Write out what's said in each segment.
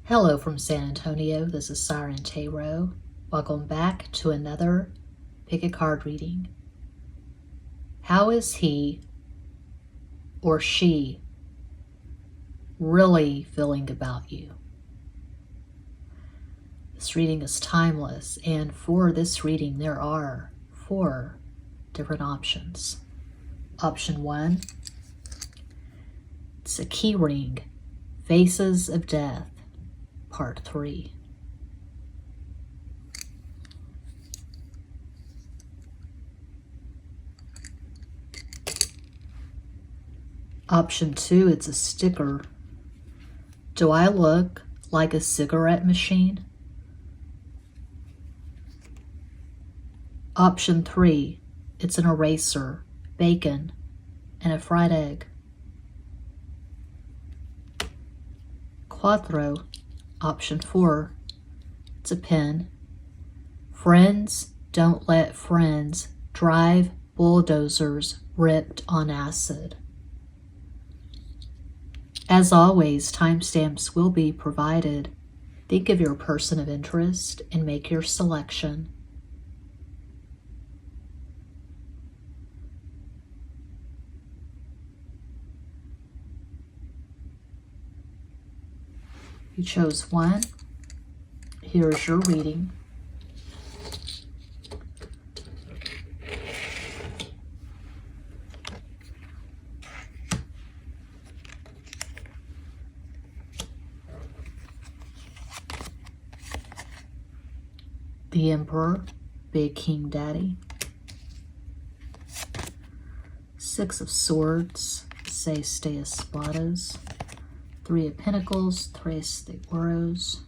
Hello from San Antonio, this is SIREN Tarot. Welcome back to another pick a card reading. How is he or she really feeling about you? This reading is timeless, and for this reading there are 4 different options. Option 1, it's a key ring, Faces of Death. Part 3. Option 2, it's a sticker. Do I look like a cigarette machine? Option 3, it's an eraser, bacon, and a fried egg. Cuatro. Option 4, it's a pen. Friends don't let friends drive bulldozers ripped on acid. As always, timestamps will be provided. Think of your person of interest and make your selection. You chose 1. Here is your reading. The Emperor, Big King Daddy. 6 of Swords, Seis de Espadas. 3 of Pentacles, Tres de Oros.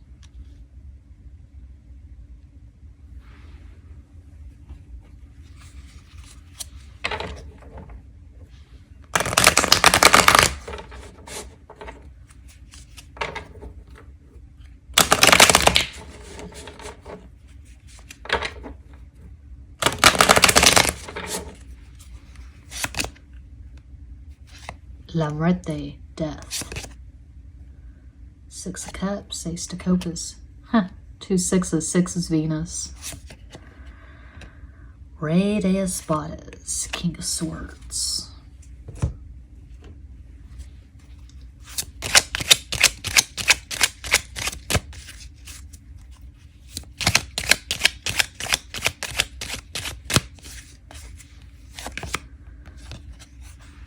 La Muerte, Death. 6 of Cups, Ace de Copas. 2 6s, 6 is Venus. Rey de Espadas, King of Swords.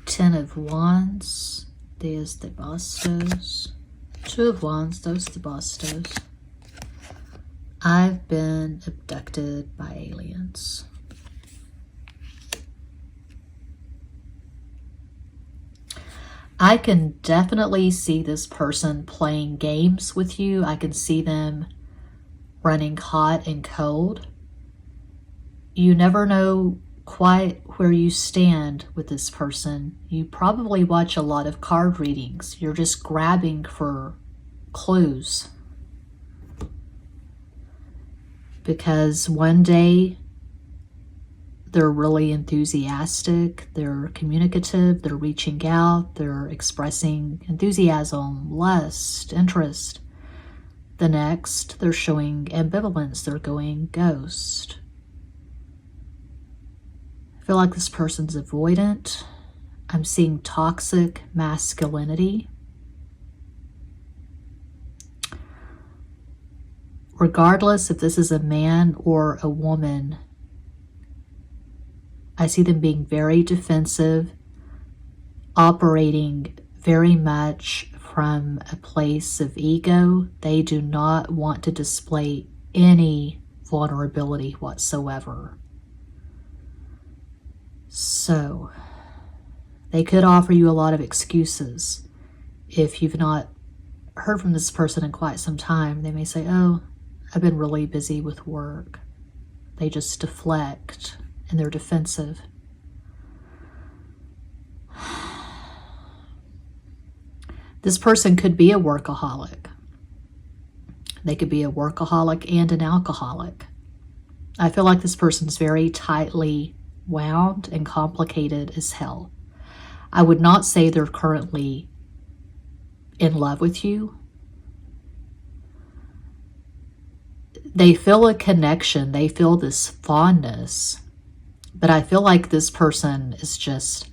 Ten of Wands, Dias de Bastos. 2 of Wands, Dos de Bastos. I've been abducted by aliens. I can definitely see this person playing games with you. I can see them running hot and cold. You never know quite where you stand with this person. You probably watch a lot of card readings. You're just grabbing for clues. Because one day they're really enthusiastic, they're communicative, they're reaching out, they're expressing enthusiasm, lust, interest. The next, they're showing ambivalence, they're going ghost. I feel like this person's avoidant. I'm seeing toxic masculinity. Regardless if this is a man or a woman, I see them being very defensive, operating very much from a place of ego. They do not want to display any vulnerability whatsoever. So, they could offer you a lot of excuses. If you've not heard from this person in quite some time, they may say, oh, I've been really busy with work. They just deflect and they're defensive. This person could be a workaholic. They could be a workaholic and an alcoholic. I feel like this person's very tightly wound and complicated as hell. I would not say they're currently in love with you. They feel a connection. They feel this fondness. But I feel like this person is just,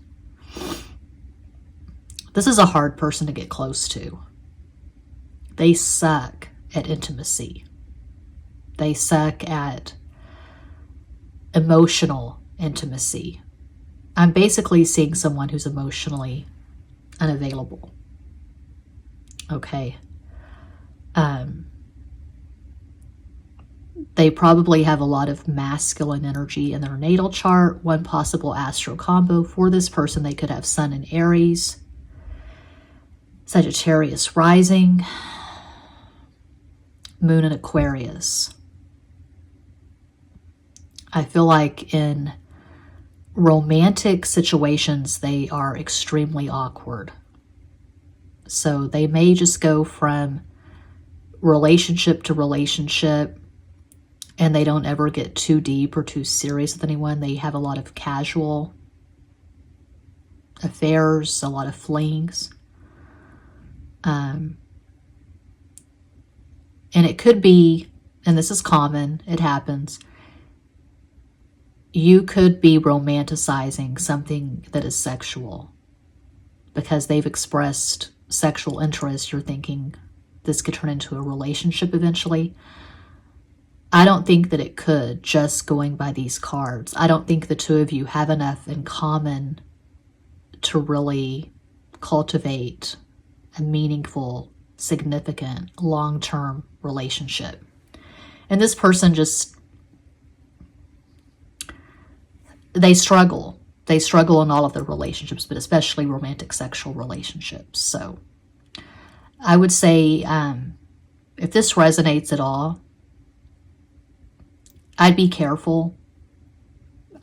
this is a hard person to get close to. They suck at intimacy. They suck at emotional intimacy. I'm basically seeing someone who's emotionally unavailable. Okay. They probably have a lot of masculine energy in their natal chart. One possible astro combo for this person, they could have Sun in Aries, Sagittarius rising, Moon in Aquarius. I feel like in romantic situations, they are extremely awkward. So they may just go from relationship to relationship, and they don't ever get too deep or too serious with anyone. They have a lot of casual affairs, a lot of flings. And it could be, and this is common, it happens, you could be romanticizing something that is sexual because they've expressed sexual interest. You're thinking this could turn into a relationship eventually. I don't think that it could, just going by these cards. I don't think the two of you have enough in common to really cultivate a meaningful, significant, long-term relationship. And this person just, they struggle. They struggle in all of their relationships, but especially romantic sexual relationships. So I would say if this resonates at all, I'd be careful.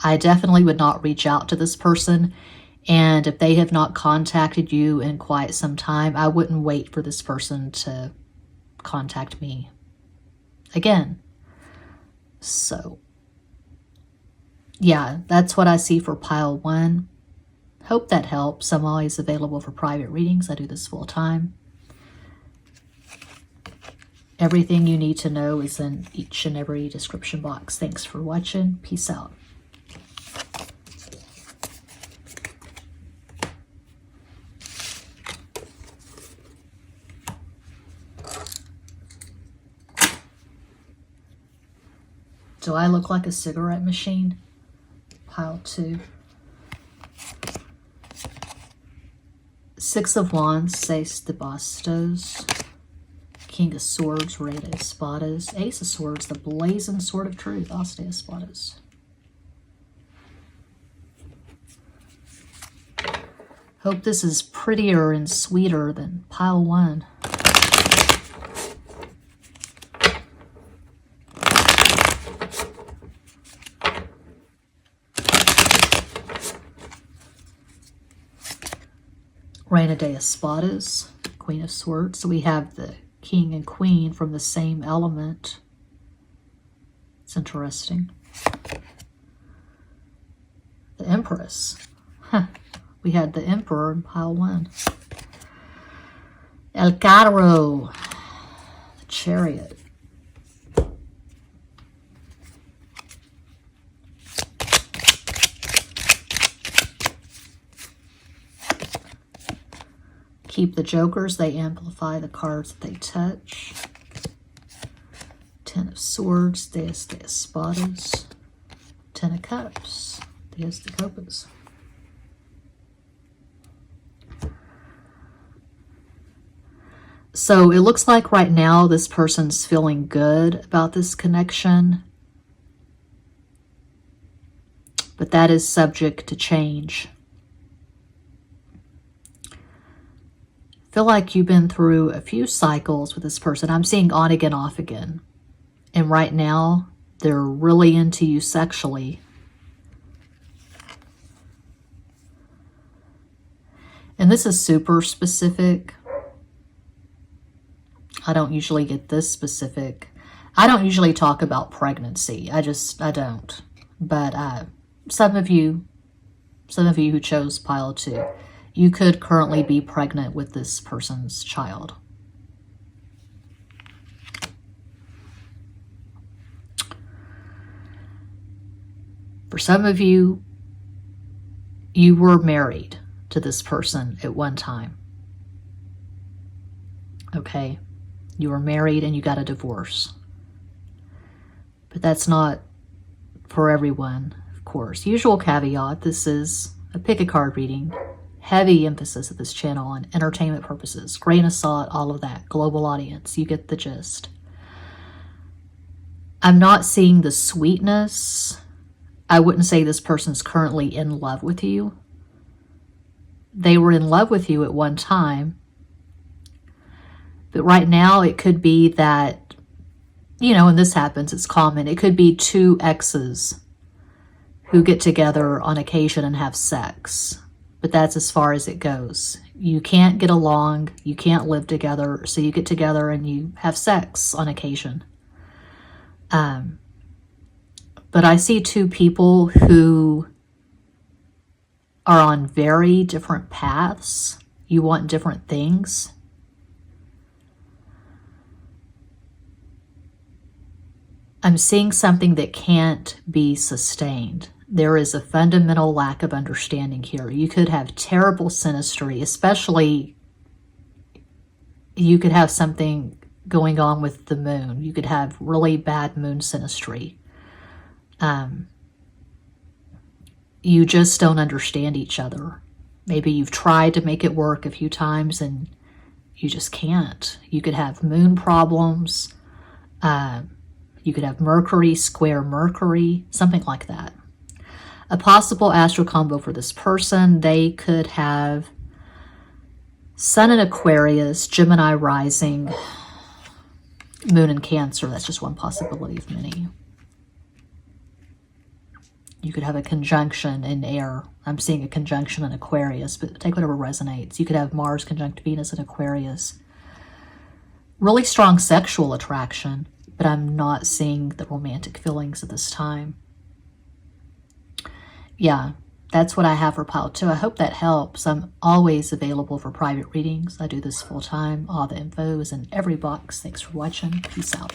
I definitely would not reach out to this person. And if they have not contacted you in quite some time, I wouldn't wait for this person to contact me again. So, yeah, that's what I see for pile 1. Hope that helps. I'm always available for private readings. I do this full time. Everything you need to know is in each and every description box. Thanks for watching. Peace out. Do I look like a cigarette machine? Pile 2. 6 of Wands, Seis de Bastos. King of Swords, Rey de Espadas. Ace of Swords, the blazing sword of truth, As de Espadas. Hope this is prettier and sweeter than pile 1. Reina de Espadas, Queen of Swords. So we have the King and Queen from the same element. It's interesting. The Empress. Huh. We had the Emperor in pile 1. El Carro, the Chariot. Keep the jokers, they amplify the cards that they touch. 10 of Swords, Deus de Espadas. 10 of Cups, Deus de Copas. So it looks like right now this person's feeling good about this connection, but that is subject to change. Feel like you've been through a few cycles with this person. I'm seeing on again, off again. And right now, they're really into you sexually. And this is super specific. I don't usually get this specific. I don't usually talk about pregnancy. I don't. But some of you who chose pile 2, you could currently be pregnant with this person's child. For some of you, you were married to this person at one time. Okay? You were married and you got a divorce. But that's not for everyone, of course. Usual caveat, this is a pick a card reading. Heavy emphasis of this channel on entertainment purposes. Grain of salt, all of that. Global audience. You get the gist. I'm not seeing the sweetness. I wouldn't say this person's currently in love with you. They were in love with you at one time. But right now it could be that, you know, when this happens, it's common. It could be two exes who get together on occasion and have sex. But that's as far as it goes. You can't get along. You can't live together. So you get together and you have sex on occasion. But I see two people who are on very different paths. You want different things. I'm seeing something that can't be sustained. There is a fundamental lack of understanding here. You could have terrible synastry, especially you could have something going on with the moon. You could have really bad moon synastry. You just don't understand each other. Maybe you've tried to make it work a few times and you just can't. You could have moon problems. You could have Mercury, square Mercury, something like that. A possible astral combo for this person, they could have Sun in Aquarius, Gemini rising, Moon in Cancer. That's just one possibility of many. You could have a conjunction in air. I'm seeing a conjunction in Aquarius, but take whatever resonates. You could have Mars conjunct Venus in Aquarius. Really strong sexual attraction, but I'm not seeing the romantic feelings at this time. Yeah, that's what I have for pile 2. I hope that helps. I'm always available for private readings. I do this full time. All the info is in every box. Thanks for watching. Peace out.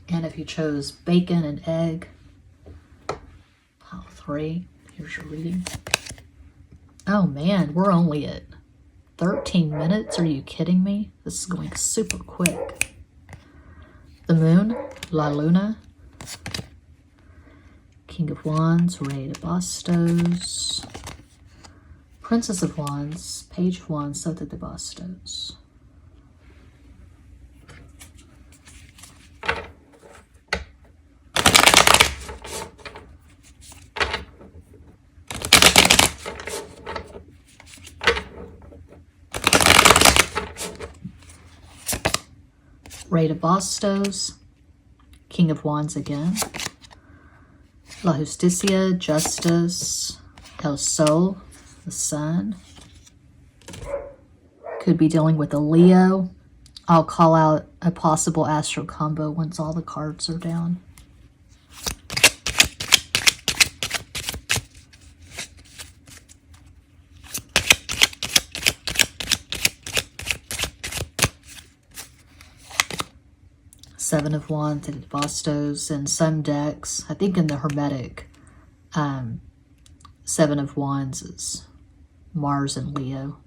And if you chose bacon and egg, pile 3, here's your reading. Oh man, we're only at 13 minutes. Are you kidding me? This is going super quick. The moon, La Luna, King of Wands, Rey de Bastos, Princess of Wands, Page of Wands, Sota de Bastos. Rey de Bastos, King of Wands again, La Justicia, Justice, El Sol, the Sun. Could be dealing with a Leo. I'll call out a possible astro combo once all the cards are down. Seven of Wands and Bastos in some decks. I think in the Hermetic, Seven of Wands is Mars and Leo.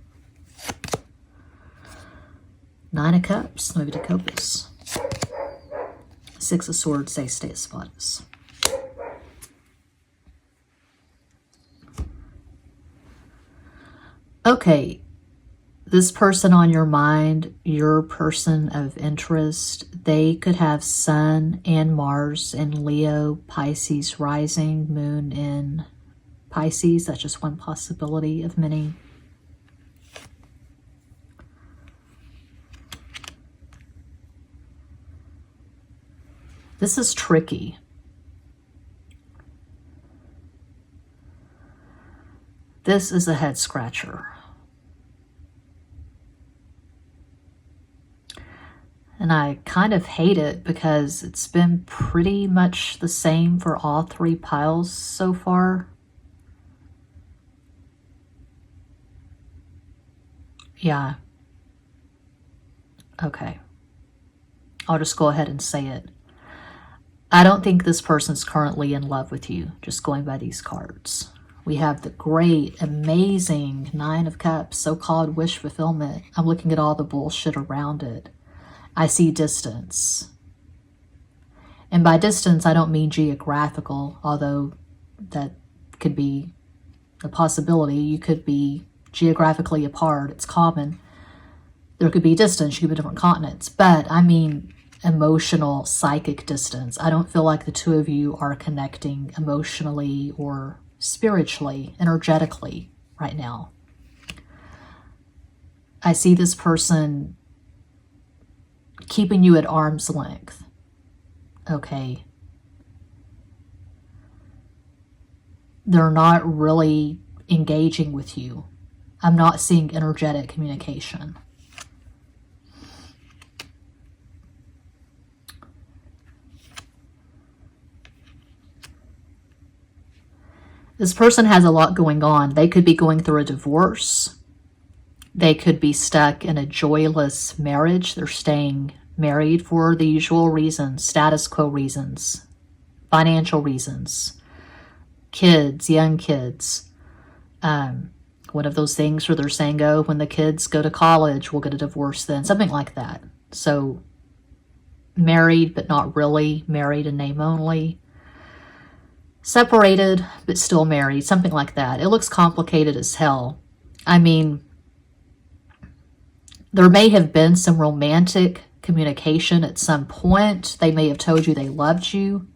Nine of Cups, Nueve de Copas. Six of Swords, Seis de Espadas. Okay. This person on your mind, your person of interest, they could have Sun and Mars in Leo, Pisces rising, Moon in Pisces. That's just one possibility of many. This is tricky. This is a head scratcher. And I kind of hate it because it's been pretty much the same for all 3 piles so far. Yeah. Okay. I'll just go ahead and say it. I don't think this person's currently in love with you, just going by these cards. We have the great, amazing Nine of Cups, so-called wish fulfillment. I'm looking at all the bullshit around it. I see distance. And by distance, I don't mean geographical, although that could be a possibility. You could be geographically apart. It's common. There could be distance. You could be different continents. But I mean emotional, psychic distance. I don't feel like the two of you are connecting emotionally or spiritually, energetically right now. I see this person keeping you at arm's length. Okay. They're not really engaging with you. I'm not seeing energetic communication. This person has a lot going on. They could be going through a divorce. They could be stuck in a joyless marriage. They're staying married for the usual reasons, status quo reasons, financial reasons, kids, young kids. One of those things where they're saying, oh, when the kids go to college, we'll get a divorce then, something like that. So married, but not really, married in name only. Separated, but still married, something like that. It looks complicated as hell. I mean, there may have been some romantic communication at some point. They may have told you they loved you.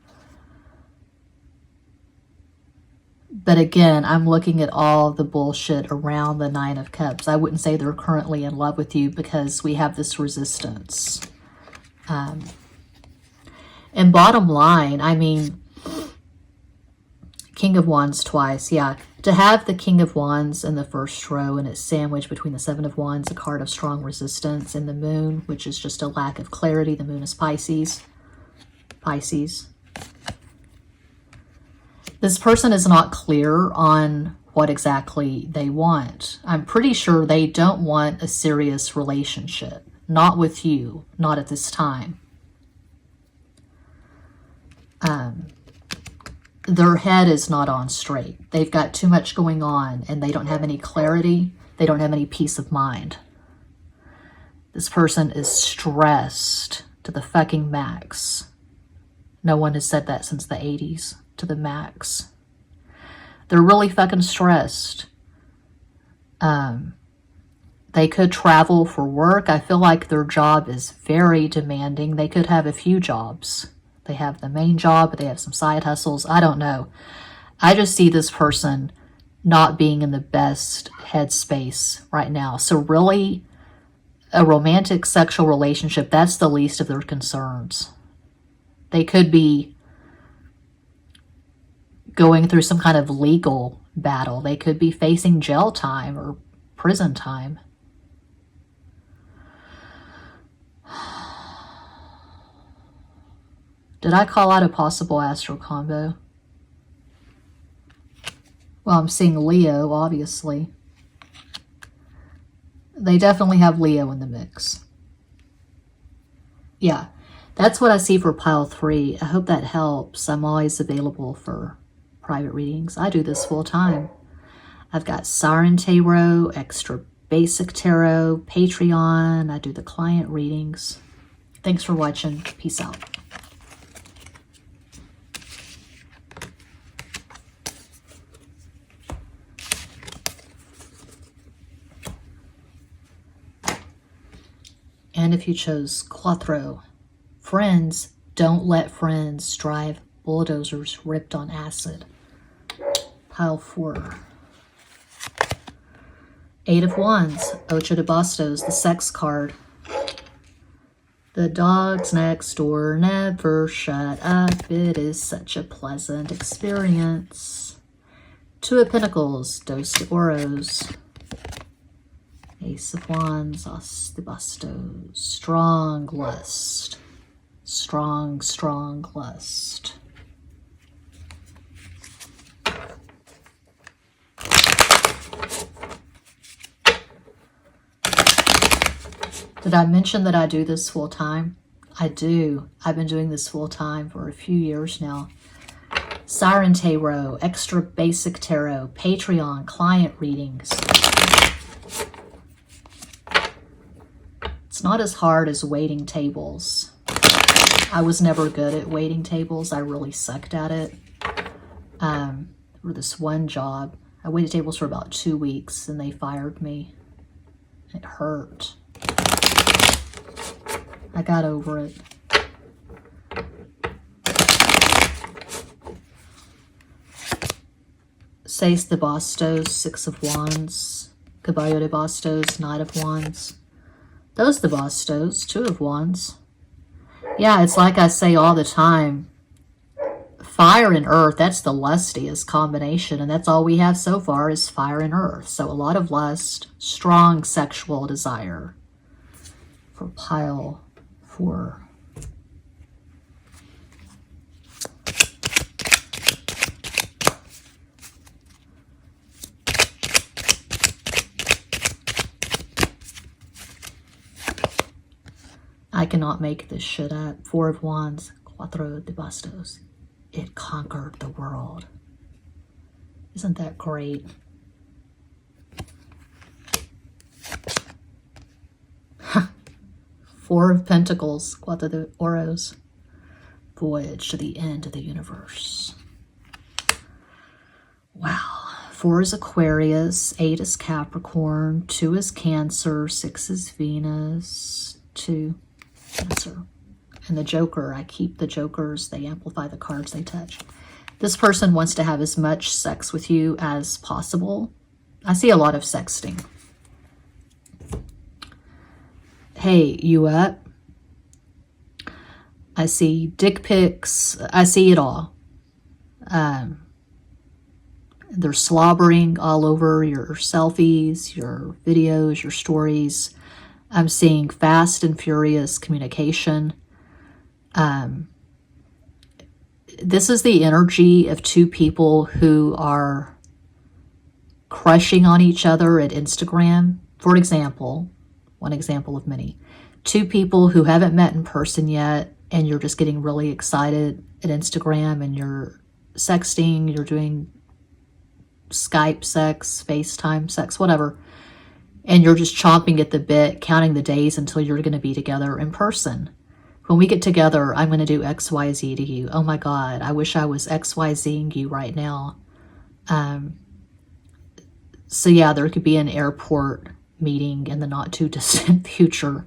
But again, I'm looking at all the bullshit around the Nine of Cups. I wouldn't say they're currently in love with you because we have this resistance. And bottom line, I mean, King of Wands twice, yeah. To have the King of Wands in the first row and it's sandwiched between the Seven of Wands, a card of strong resistance, and the Moon, which is just a lack of clarity. The Moon is Pisces. Pisces. This person is not clear on what exactly they want. I'm pretty sure they don't want a serious relationship. Not with you. Not at this time. Their head is not on straight. They've got too much going on and they don't have any clarity. They don't have any peace of mind. This person is stressed to the fucking max. No one has said that since the 80s. To the max. They're really fucking stressed. They could travel for work. I feel like their job is very demanding. They could have a few jobs. They have the main job, but they have some side hustles. I don't know. I just see this person not being in the best headspace right now. So really, a romantic sexual relationship, that's the least of their concerns. They could be going through some kind of legal battle. They could be facing jail time or prison time. Did I call out a possible astral combo? Well, I'm seeing Leo, obviously. They definitely have Leo in the mix. Yeah, that's what I see for pile 3. I hope that helps. I'm always available for private readings. I do this full time. I've got SIREN Tarot, Extra Basic Tarot, Patreon. I do the client readings. Thanks for watching. Peace out. And if you chose Cuatro, friends, don't let friends drive bulldozers ripped on acid. Pile 4. 8 of Wands, Ocho de Bastos, the sex card. The dogs next door never shut up. It is such a pleasant experience. 2 of Pentacles, Dos de Oros. Ace of Wands, As de Bastos. Strong lust. Strong, strong lust. Did I mention that I do this full time? I do. I've been doing this full time for a few years now. Siren Tarot, Extra Basic Tarot, Patreon, client readings. It's not as hard as waiting tables. I was never good at waiting tables. I really sucked at it. For this one job, I waited tables for about 2 weeks and they fired me. It hurt. I got over it. Seis de Bastos, Six of Wands. Caballo de Bastos, Knight of Wands. Dos de Bastos, Two of Wands. Yeah, it's like I say all the time. Fire and earth, that's the lustiest combination, and that's all we have so far is fire and earth. So a lot of lust, strong sexual desire for pile 4. I cannot make this shit up. 4 of Wands, Cuatro de Bastos. It conquered the world. Isn't that great? Four of Pentacles, Cuatro de Oros. Voyage to the end of the universe. Wow. 4 is Aquarius, 8 is Capricorn, 2 is Cancer, 6 is Venus, 2 Cancer. And the Joker, I keep the Jokers, they amplify the cards they touch. This person wants to have as much sex with you as possible. I see a lot of sexting. Hey, you up? I see dick pics. I see it all. They're slobbering all over your selfies, your videos, your stories. I'm seeing fast and furious communication. This is the energy of 2 people who are crushing on each other at Instagram. For example, one example of many. 2 people who haven't met in person yet, and you're just getting really excited at Instagram, and you're sexting, you're doing Skype sex, FaceTime sex, whatever. And you're just chomping at the bit, counting the days until you're going to be together in person. When we get together, I'm going to do XYZ to you. Oh my God, I wish I was XYZing you right now. So yeah, there could be an airport meeting in the not too distant future.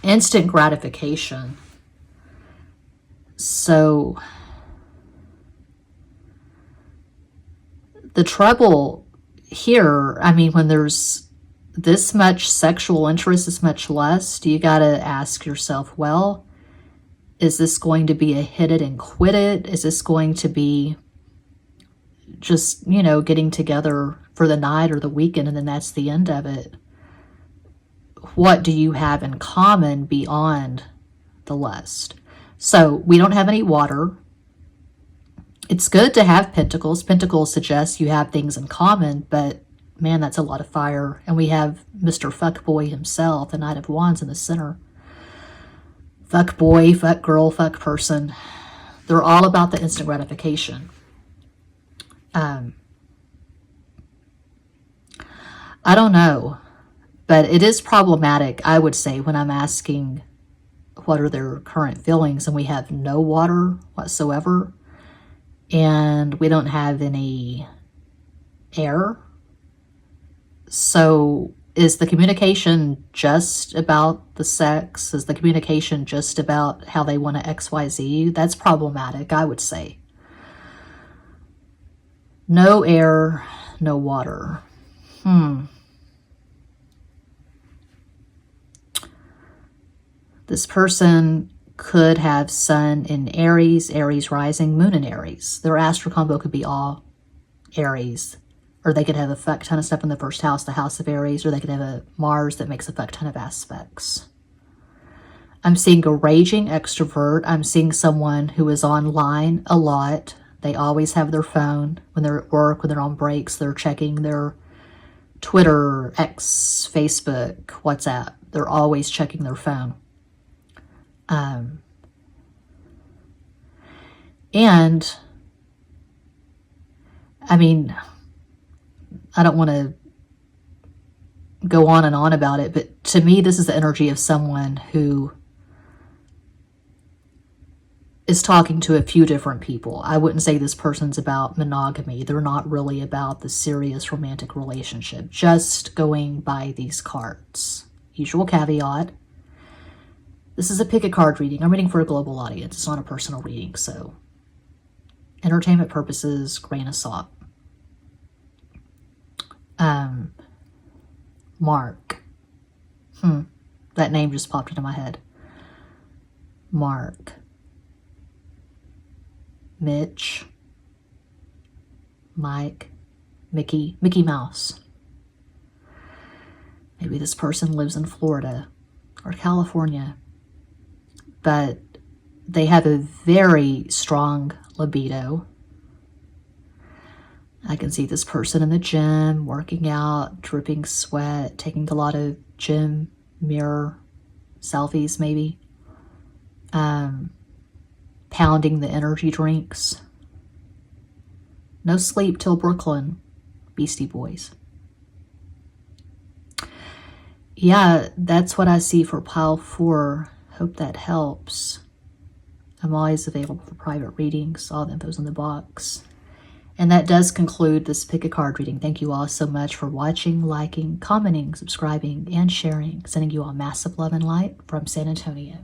Instant gratification. So the trouble here, I mean, when there's this much sexual interest, this much lust, you got to ask yourself, well, is this going to be a hit it and quit it? Is this going to be just, you know, getting together for the night or the weekend and then that's the end of it? What do you have in common beyond the lust? So we don't have any water. It's good to have pentacles. Pentacles suggest you have things in common, but man, that's a lot of fire. And we have Mr. Fuckboy himself, the Knight of Wands in the center. Fuck boy, fuck girl, fuck person. They're all about the instant gratification. I don't know, but it is problematic, I would say, when I'm asking what are their current feelings and we have no water whatsoever and we don't have any air. So is the communication just about the sex? Is the communication just about how they want to XYZ you? That's problematic, I would say. No air, no water. This person could have Sun in Aries, Aries rising, Moon in Aries. Their astral combo could be all Aries. Or they could have a fuck ton of stuff in the first house, the house of Aries, or they could have a Mars that makes a fuck ton of aspects. I'm seeing a raging extrovert. I'm seeing someone who is online a lot. They always have their phone. When they're at work, when they're on breaks, they're checking their Twitter, X, Facebook, WhatsApp. They're always checking their phone. And, I mean, I don't want to go on and on about it, but to me, this is the energy of someone who is talking to a few different people. I wouldn't say this person's about monogamy. They're not really about the serious romantic relationship, just going by these cards. Usual caveat. This is a pick a card reading. I'm reading for a global audience. It's not a personal reading, so entertainment purposes, grain of salt. Mark. That name just popped into my head. Mark. Mitch. Mike. Mickey. Mickey Mouse. Maybe this person lives in Florida or California, but they have a very strong libido. I can see this person in the gym, working out, dripping sweat, taking a lot of gym mirror selfies maybe, pounding the energy drinks. No sleep till Brooklyn, Beastie Boys. Yeah, that's what I see for pile 4. Hope that helps. I'm always available for private readings. All the info's in the box. And that does conclude this pick a card reading. Thank you all so much for watching, liking, commenting, subscribing, and sharing. Sending you all massive love and light from San Antonio.